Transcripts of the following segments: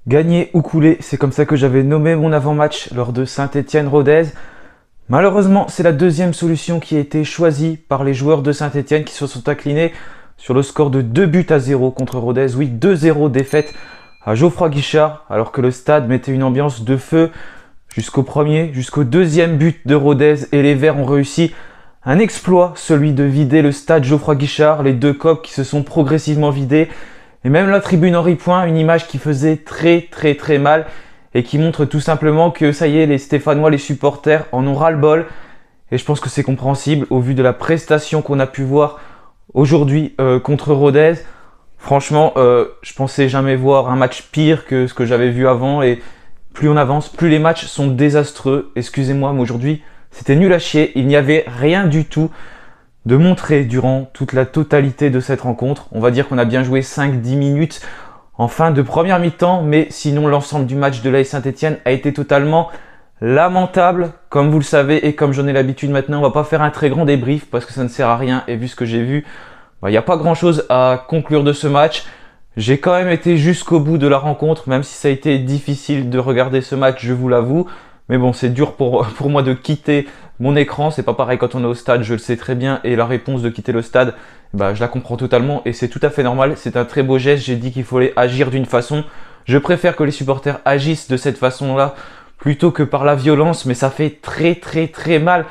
Gagner ou couler, c'est comme ça que j'avais nommé mon avant-match lors de Saint-Étienne-Rodez. Malheureusement, c'est la deuxième solution qui a été choisie par les joueurs de Saint-Étienne qui se sont inclinés sur le score de 2 buts à 0 contre Rodez. Oui, 2-0 défaite à Geoffroy Guichard, alors que le stade mettait une ambiance de feu jusqu'au premier, jusqu'au deuxième but de Rodez, et les Verts ont réussi un exploit, celui de vider le stade Geoffroy Guichard, les deux coques qui se sont progressivement vidées. Et même la tribune Henri Point, une image qui faisait très mal et qui montre tout simplement que ça y est, les Stéphanois, les supporters en ont ras-le-bol. Et je pense que c'est compréhensible au vu de la prestation qu'on a pu voir aujourd'hui contre Rodez. Franchement, je pensais jamais voir un match pire que ce que j'avais vu avant. Et plus on avance, plus les matchs sont désastreux. Excusez-moi, mais aujourd'hui, c'était nul à chier. Il n'y avait rien du tout de montrer durant toute la totalité de cette rencontre. On va dire qu'on a bien joué 5-10 minutes en fin de première mi-temps, mais sinon l'ensemble du match de l'AS Saint-Étienne a été totalement lamentable, comme vous le savez et comme j'en ai l'habitude maintenant. On va pas faire un très grand débrief parce que ça ne sert à rien, et vu ce que j'ai vu, il n'y a pas grand chose à conclure de ce match. J'ai quand même été jusqu'au bout de la rencontre, même si ça a été difficile de regarder ce match, je vous l'avoue. Mais bon, c'est dur pour moi de quitter mon écran. C'est pas pareil quand on est au stade, je le sais très bien. Et la réponse de quitter le stade, je la comprends totalement. Et c'est tout à fait normal. C'est un très beau geste. J'ai dit qu'il fallait agir d'une façon. Je préfère que les supporters agissent de cette façon-là plutôt que par la violence. Mais ça fait très mal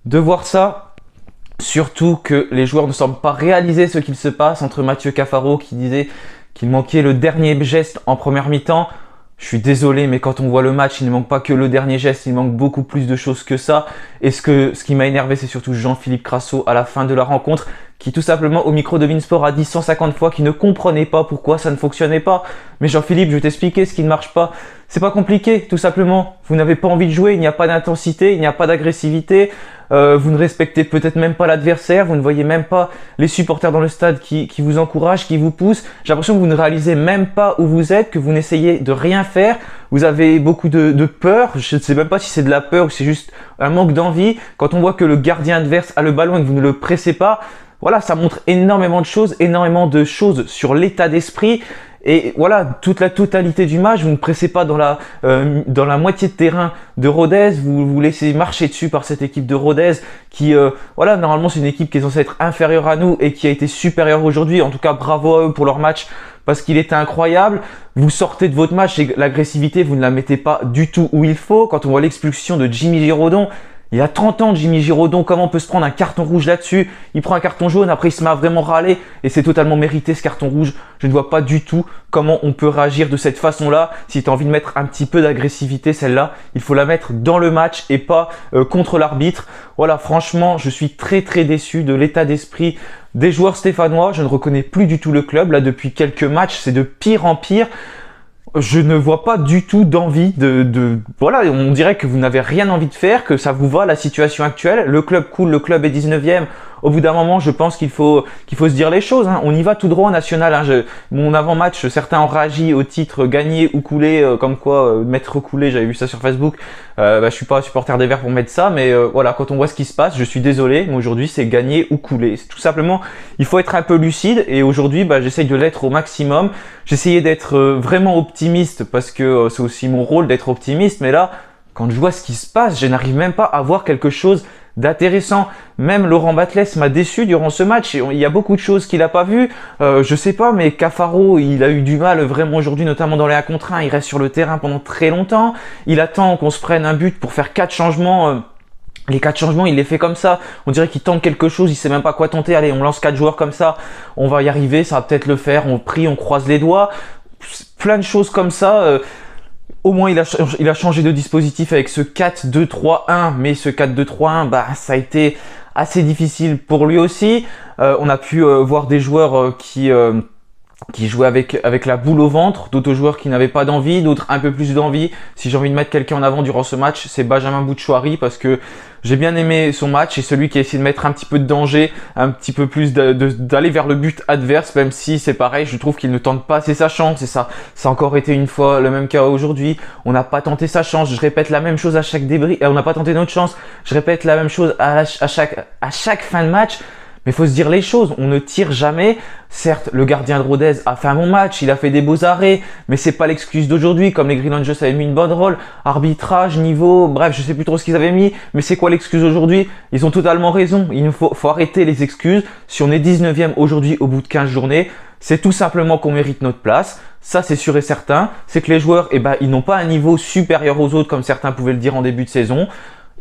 de voir ça. Surtout que les joueurs ne semblent pas réaliser ce qu'il se passe entre Mathieu Cafaro qui disait qu'il manquait le dernier geste en première mi-temps. Je suis désolé, mais quand on voit le match, il ne manque pas que le dernier geste, il manque beaucoup plus de choses que ça. Et ce qui m'a énervé, c'est surtout Jean-Philippe Crasso à la fin de la rencontre, qui tout simplement au micro de Beansport a dit 150 fois qu'il ne comprenait pas pourquoi ça ne fonctionnait pas. Mais Jean-Philippe, je vais t'expliquer ce qui ne marche pas. C'est pas compliqué, tout simplement. Vous n'avez pas envie de jouer, il n'y a pas d'intensité, il n'y a pas d'agressivité. Vous ne respectez peut-être même pas l'adversaire, vous ne voyez même pas les supporters dans le stade qui vous encouragent, qui vous poussent. J'ai l'impression que vous ne réalisez même pas où vous êtes, que vous n'essayez de rien faire. Vous avez beaucoup de peur, je ne sais même pas si c'est de la peur ou c'est juste un manque d'envie. Quand on voit que le gardien adverse a le ballon et que vous ne le pressez pas, voilà, ça montre énormément de choses sur l'état d'esprit. Et voilà, toute la totalité du match, vous ne pressez pas dans la moitié de terrain de Rodez, vous vous laissez marcher dessus par cette équipe de Rodez qui, voilà, normalement c'est une équipe qui est censée être inférieure à nous et qui a été supérieure aujourd'hui. En tout cas, bravo à eux pour leur match parce qu'il était incroyable. Vous sortez de votre match et l'agressivité, vous ne la mettez pas du tout où il faut. Quand on voit l'expulsion de Jimmy Giraudon, il a 30 ans, Jimmy Giraudon, comment on peut se prendre un carton rouge là-dessus? Il prend un carton jaune, après il se met à vraiment râler et c'est totalement mérité ce carton rouge. Je ne vois pas du tout comment on peut réagir de cette façon-là. Si tu as envie de mettre un petit peu d'agressivité, celle-là, il faut la mettre dans le match et pas contre l'arbitre. Voilà, franchement, je suis très déçu de l'état d'esprit des joueurs stéphanois. Je ne reconnais plus du tout le club. Là, depuis quelques matchs, c'est de pire en pire. Je ne vois pas du tout d'envie voilà, on dirait que vous n'avez rien envie de faire, que ça vous va la situation actuelle. Le club coule, le club est 19e. Au bout d'un moment, je pense qu'il faut se dire les choses, hein. On y va tout droit en national, hein. Mon avant-match, certains ont réagi au titre gagner ou couler, comme quoi mettre couler, j'avais vu ça sur Facebook. Je suis pas supporter des Verts pour mettre ça, mais voilà, quand on voit ce qui se passe, je suis désolé, mais aujourd'hui c'est gagner ou couler. C'est tout simplement, il faut être un peu lucide et aujourd'hui, j'essaye de l'être au maximum. J'essayais d'être vraiment optimiste parce que c'est aussi mon rôle d'être optimiste, mais là, quand je vois ce qui se passe, je n'arrive même pas à voir quelque chose d'intéressant. Même Laurent Batles m'a déçu durant ce match. Il y a beaucoup de choses qu'il n'a pas vues. Je sais pas, mais Cafaro, il a eu du mal vraiment aujourd'hui, notamment dans les 1 contre 1. Il reste sur le terrain pendant très longtemps. Il attend qu'on se prenne un but pour faire 4 changements. Les 4 changements, il les fait comme ça. On dirait qu'il tente quelque chose, il sait même pas quoi tenter. Allez, on lance 4 joueurs comme ça. On va y arriver, ça va peut-être le faire. On prie, on croise les doigts. Plein de choses comme ça. Au moins, il a changé de dispositif avec ce 4-2-3-1. Mais ce 4-2-3-1, ça a été assez difficile pour lui aussi. On a pu voir des joueurs qui jouaient avec la boule au ventre, d'autres joueurs qui n'avaient pas d'envie, d'autres un peu plus d'envie. Si j'ai envie de mettre quelqu'un en avant durant ce match, c'est Benjamin Boutchouari parce que j'ai bien aimé son match et celui qui a essayé de mettre un petit peu de danger, un petit peu plus d'aller vers le but adverse, même si c'est pareil, je trouve qu'il ne tente pas assez sa chance et ça a encore été une fois le même cas aujourd'hui. On n'a pas tenté sa chance, je répète la même chose à chaque débrief, on n'a pas tenté notre chance, je répète la même chose à chaque fin de match. Mais il faut se dire les choses, on ne tire jamais. Certes, le gardien de Rodez a fait un bon match, il a fait des beaux arrêts, mais c'est pas l'excuse d'aujourd'hui. Comme les Green Angels avaient mis une bonne rôle, arbitrage, niveau, bref, je sais plus trop ce qu'ils avaient mis, mais c'est quoi l'excuse aujourd'hui? Ils ont totalement raison. Il faut arrêter les excuses. Si on est 19e aujourd'hui au bout de 15 journées, c'est tout simplement qu'on mérite notre place. Ça, c'est sûr et certain. C'est que les joueurs, ils n'ont pas un niveau supérieur aux autres, comme certains pouvaient le dire en début de saison.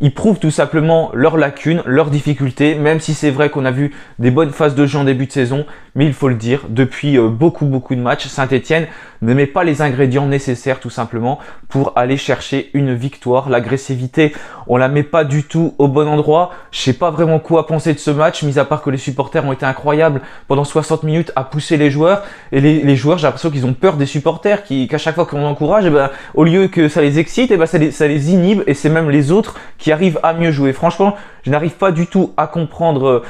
Ils prouvent tout simplement leurs lacunes, leurs difficultés, même si c'est vrai qu'on a vu des bonnes phases de jeu en début de saison, mais il faut le dire, depuis beaucoup de matchs, Saint-Étienne ne met pas les ingrédients nécessaires tout simplement pour aller chercher une victoire. L'agressivité, on la met pas du tout au bon endroit. Je sais pas vraiment quoi penser de ce match, mis à part que les supporters ont été incroyables pendant 60 minutes à pousser les joueurs. Et les joueurs, j'ai l'impression qu'ils ont peur des supporters, qu'à chaque fois qu'on encourage, au lieu que ça les excite, ça les inhibe, et c'est même les autres qui arrivent à mieux jouer. Franchement, je n'arrive pas du tout à comprendre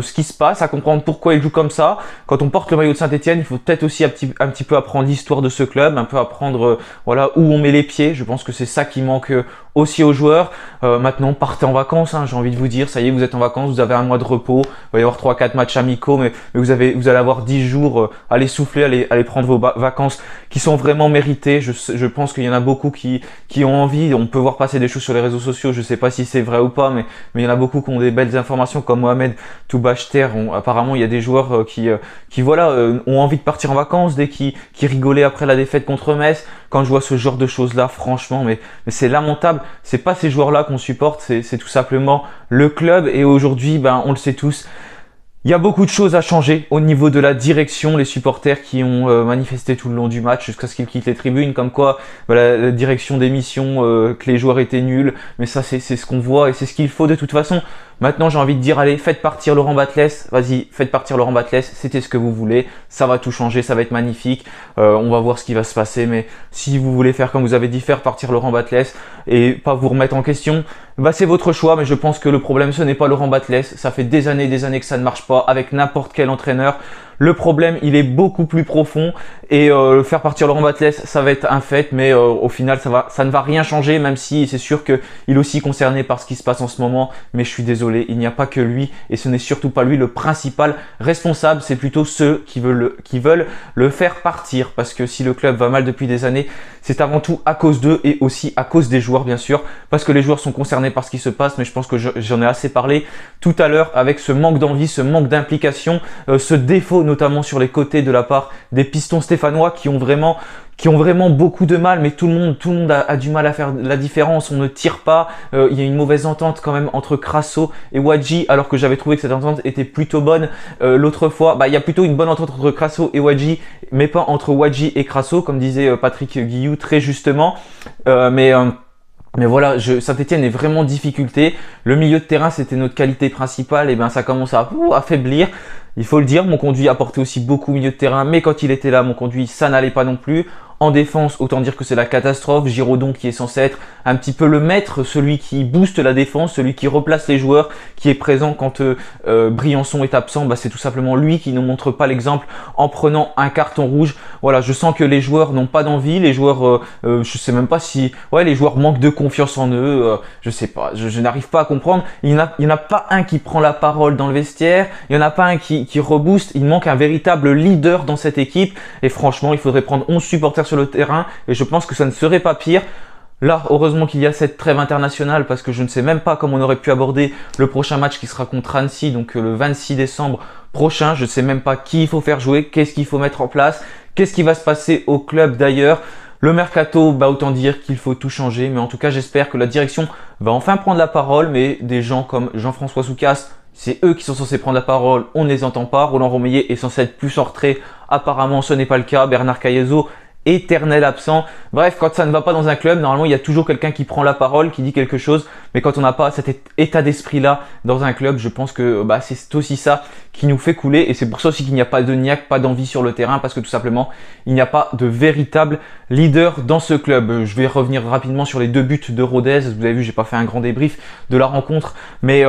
ce qui se passe, à comprendre pourquoi ils jouent comme ça. Quand on porte le maillot de Saint-Étienne, il faut peut-être aussi un petit peu apprendre l'histoire de ce club, un peu apprendre voilà où on met les pieds. Je pense que c'est ça qui manque aussi aux joueurs. Maintenant, partez en vacances, hein, j'ai envie de vous dire, ça y est, vous êtes en vacances, vous avez un mois de repos, il va y avoir 3-4 matchs amicaux, mais vous allez avoir 10 jours, allez souffler, allez prendre vos vacances qui sont vraiment méritées. Je pense qu'il y en a beaucoup qui ont envie. On peut voir passer des choses sur les réseaux sociaux, je sais pas si c'est vrai ou pas, mais il y en a beaucoup qui ont des belles informations, comme Mohamed Toubachter. Apparemment, il y a des joueurs qui voilà, ont envie de partir en vacances dès qui rigolaient après la défaite contre Metz. Quand je vois ce genre de choses-là, franchement, mais c'est lamentable. C'est pas ces joueurs-là qu'on supporte, c'est tout simplement le club. Et aujourd'hui, on le sait tous, il y a beaucoup de choses à changer au niveau de la direction. Les supporters qui ont manifesté tout le long du match jusqu'à ce qu'ils quittent les tribunes, comme quoi la direction d'émission, que les joueurs étaient nuls. Mais ça, c'est ce qu'on voit et c'est ce qu'il faut de toute façon. Maintenant, j'ai envie de dire, allez, faites partir Laurent Batles. Vas-y, faites partir Laurent Batles. C'était ce que vous voulez. Ça va tout changer, ça va être magnifique. On va voir ce qui va se passer. Mais si vous voulez faire comme vous avez dit, faire partir Laurent Batles et pas vous remettre en question, c'est votre choix. Mais je pense que le problème, ce n'est pas Laurent Batles. Ça fait des années que ça ne marche pas avec n'importe quel entraîneur. Le problème, il est beaucoup plus profond et faire partir Laurent Batles, ça va être un fait, mais au final, ça ne va rien changer, même si c'est sûr qu'il est aussi concerné par ce qui se passe en ce moment. Mais je suis désolé, il n'y a pas que lui et ce n'est surtout pas lui le principal responsable. C'est plutôt ceux qui veulent le faire partir, parce que si le club va mal depuis des années, c'est avant tout à cause d'eux et aussi à cause des joueurs, bien sûr, parce que les joueurs sont concernés par ce qui se passe. Mais je pense que j'en ai assez parlé tout à l'heure avec ce manque d'envie, ce manque d'implication, ce défaut notamment sur les côtés de la part des Pistons stéphanois qui ont vraiment beaucoup de mal, mais tout le monde a du mal à faire la différence. On ne tire pas, il y a une mauvaise entente quand même entre Crasso et Wadji, alors que j'avais trouvé que cette entente était plutôt bonne l'autre fois. Il y a plutôt une bonne entente entre Crasso et Wadji, mais pas entre Wadji et Crasso, comme disait Patrick Guillou très justement. Mais voilà, Saint-Étienne est vraiment en difficulté. Le milieu de terrain, c'était notre qualité principale, et ça commence à affaiblir. Il faut le dire, mon conduit apportait aussi beaucoup au milieu de terrain, mais quand il était là, mon conduit, ça n'allait pas non plus. En défense, autant dire que c'est la catastrophe. Giraudon qui est censé être un petit peu le maître, celui qui booste la défense, celui qui replace les joueurs, qui est présent quand Briançon est absent. C'est tout simplement lui qui ne montre pas l'exemple en prenant un carton rouge. Voilà, je sens que les joueurs n'ont pas d'envie. Les joueurs, je sais même pas si... Ouais, les joueurs manquent de confiance en eux. Je sais pas, je n'arrive pas à comprendre. Il n'y en a pas un qui prend la parole dans le vestiaire. Il n'y en a pas un qui rebooste. Il manque un véritable leader dans cette équipe. Et franchement, il faudrait prendre 11 supporters sur le terrain et je pense que ça ne serait pas pire. Là, heureusement qu'il y a cette trêve internationale, parce que je ne sais même pas comment on aurait pu aborder le prochain match qui sera contre Annecy, donc le 26 décembre prochain. Je ne sais même pas qui il faut faire jouer, qu'est-ce qu'il faut mettre en place, qu'est-ce qui va se passer au club d'ailleurs. Le mercato, autant dire qu'il faut tout changer, mais en tout cas, j'espère que la direction va enfin prendre la parole, mais des gens comme Jean-François Soucas, c'est eux qui sont censés prendre la parole, on ne les entend pas. Roland Romeyer est censé être plus en retrait, apparemment ce n'est pas le cas. Bernard Cailloso, éternel absent. Bref, quand ça ne va pas dans un club, normalement il y a toujours quelqu'un qui prend la parole, qui dit quelque chose, mais quand on n'a pas cet état d'esprit là dans un club, je pense que c'est aussi ça qui nous fait couler, et c'est pour ça aussi qu'il n'y a pas de niaque, pas d'envie sur le terrain, parce que tout simplement il n'y a pas de véritable leader dans ce club. Je vais revenir rapidement sur les deux buts de Rodez. Vous avez vu, j'ai pas fait un grand débrief de la rencontre, mais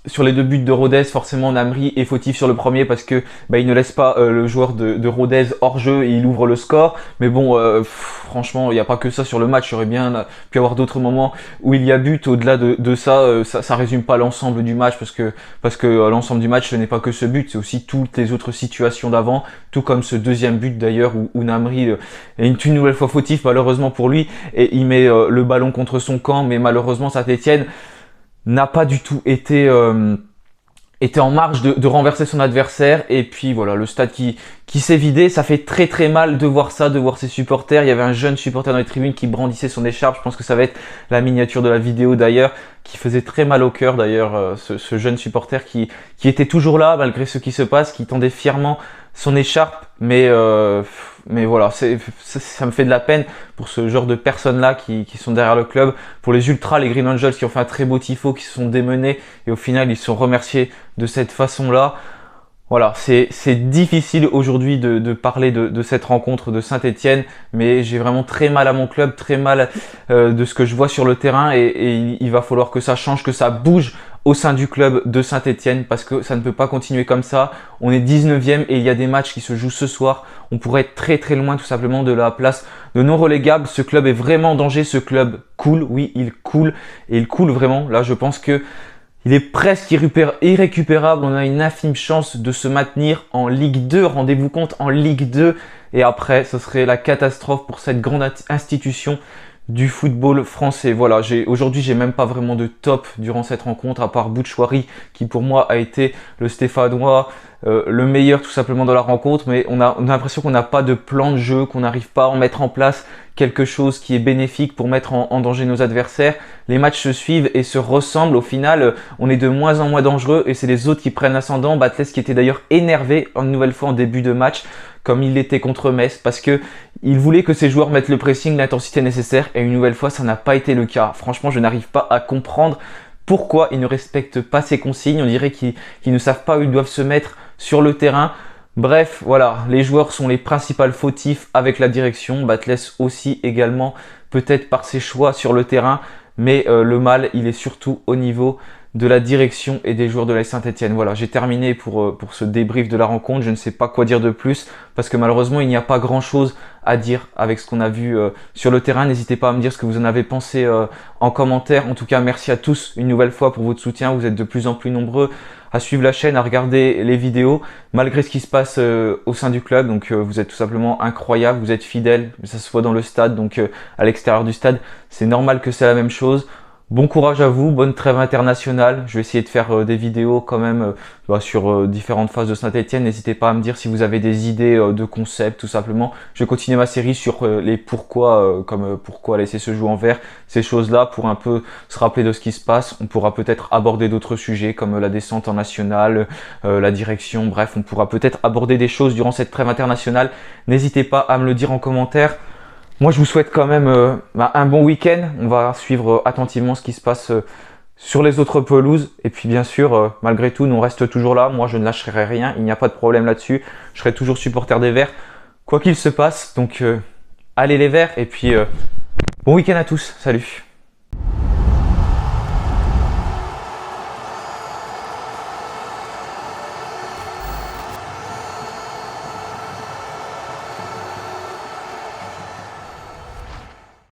sur les deux buts de Rodez, forcément Namri est fautif sur le premier parce que il ne laisse pas le joueur de Rodez hors jeu et il ouvre le score. Mais bon, franchement, il n'y a pas que ça sur le match. Il y aurait bien pu avoir d'autres moments où il y a but. Au-delà de ça, ça résume pas l'ensemble du match parce que l'ensemble du match, ce n'est pas que ce but, c'est aussi toutes les autres situations d'avant, tout comme ce deuxième but d'ailleurs où Namri est une nouvelle fois fautif malheureusement pour lui et il met le ballon contre son camp, mais malheureusement Saint-Étienne n'a pas du tout été en marge de renverser son adversaire. Et puis voilà, le stade qui s'est vidé. Ça fait très très mal de voir ça, de voir ses supporters. Il y avait un jeune supporter dans les tribunes qui brandissait son écharpe. Je pense que ça va être la miniature de la vidéo d'ailleurs, qui faisait très mal au cœur d'ailleurs, ce jeune supporter qui était toujours là malgré ce qui se passe, qui tendait fièrement son écharpe, mais voilà, ça me fait de la peine pour ce genre de personnes-là qui sont derrière le club, pour les Ultras, les Green Angels qui ont fait un très beau tifo, qui se sont démenés et au final ils se sont remerciés de cette façon-là. Voilà, c'est difficile aujourd'hui de parler de cette rencontre de Saint-Étienne, mais j'ai vraiment très mal à mon club, très mal de ce que je vois sur le terrain et il va falloir que ça change, que ça bouge au sein du club de Saint-Étienne parce que ça ne peut pas continuer comme ça. On est 19e et il y a des matchs qui se jouent ce soir. On pourrait être très très loin tout simplement de la place de non relégable. Ce club est vraiment en danger, ce club coule, oui il coule et il coule vraiment. Là je pense que il est presque irrécupérable. On a une infime chance de se maintenir en Ligue 2. Rendez-vous compte, en Ligue 2. Et après, ce serait la catastrophe pour cette grande institution du football français. Voilà, aujourd'hui, j'ai même pas vraiment de top durant cette rencontre, à part Bouchouari, qui pour moi a été le Stéphanois, le meilleur tout simplement dans la rencontre. Mais on a l'impression qu'on n'a pas de plan de jeu, qu'on n'arrive pas à en mettre en place quelque chose qui est bénéfique pour mettre en danger nos adversaires. Les matchs se suivent et se ressemblent. Au final, on est de moins en moins dangereux et c'est les autres qui prennent l'ascendant. Batles qui était d'ailleurs énervé une nouvelle fois en début de match, comme il l'était contre Metz, parce que il voulait que ses joueurs mettent le pressing, l'intensité nécessaire, et une nouvelle fois, ça n'a pas été le cas. Franchement, je n'arrive pas à comprendre pourquoi ils ne respectent pas ces consignes. On dirait qu'ils ne savent pas où ils doivent se mettre sur le terrain. Bref, voilà, les joueurs sont les principaux fautifs avec la direction. Batles aussi également, peut-être par ses choix sur le terrain, mais le mal, il est surtout au niveau de la direction et des joueurs de la Saint-Étienne. Voilà, j'ai terminé pour ce débrief de la rencontre. Je ne sais pas quoi dire de plus parce que malheureusement, il n'y a pas grand-chose à dire avec ce qu'on a vu sur le terrain. N'hésitez pas à me dire ce que vous en avez pensé en commentaire. En tout cas, merci à tous une nouvelle fois pour votre soutien. Vous êtes de plus en plus nombreux à suivre la chaîne, à regarder les vidéos, malgré ce qui se passe au sein du club. Donc vous êtes tout simplement incroyables, vous êtes fidèles, ça se voit dans le stade, donc à l'extérieur du stade, c'est normal que c'est la même chose. Bon courage à vous, bonne trêve internationale. Je vais essayer de faire des vidéos quand même sur différentes phases de Saint-Étienne. N'hésitez pas à me dire si vous avez des idées de concepts tout simplement. Je vais continuer ma série sur les pourquoi, comme pourquoi laisser ce jeu en vert, ces choses-là pour un peu se rappeler de ce qui se passe. On pourra peut-être aborder d'autres sujets comme la descente en nationale, la direction, bref, on pourra peut-être aborder des choses durant cette trêve internationale. N'hésitez pas à me le dire en commentaire. Moi, je vous souhaite quand même un bon week-end. On va suivre attentivement ce qui se passe sur les autres pelouses. Et puis, bien sûr, malgré tout, nous on reste toujours là. Moi, je ne lâcherai rien. Il n'y a pas de problème là-dessus. Je serai toujours supporter des Verts, quoi qu'il se passe. Donc, allez les Verts. Et puis, bon week-end à tous. Salut.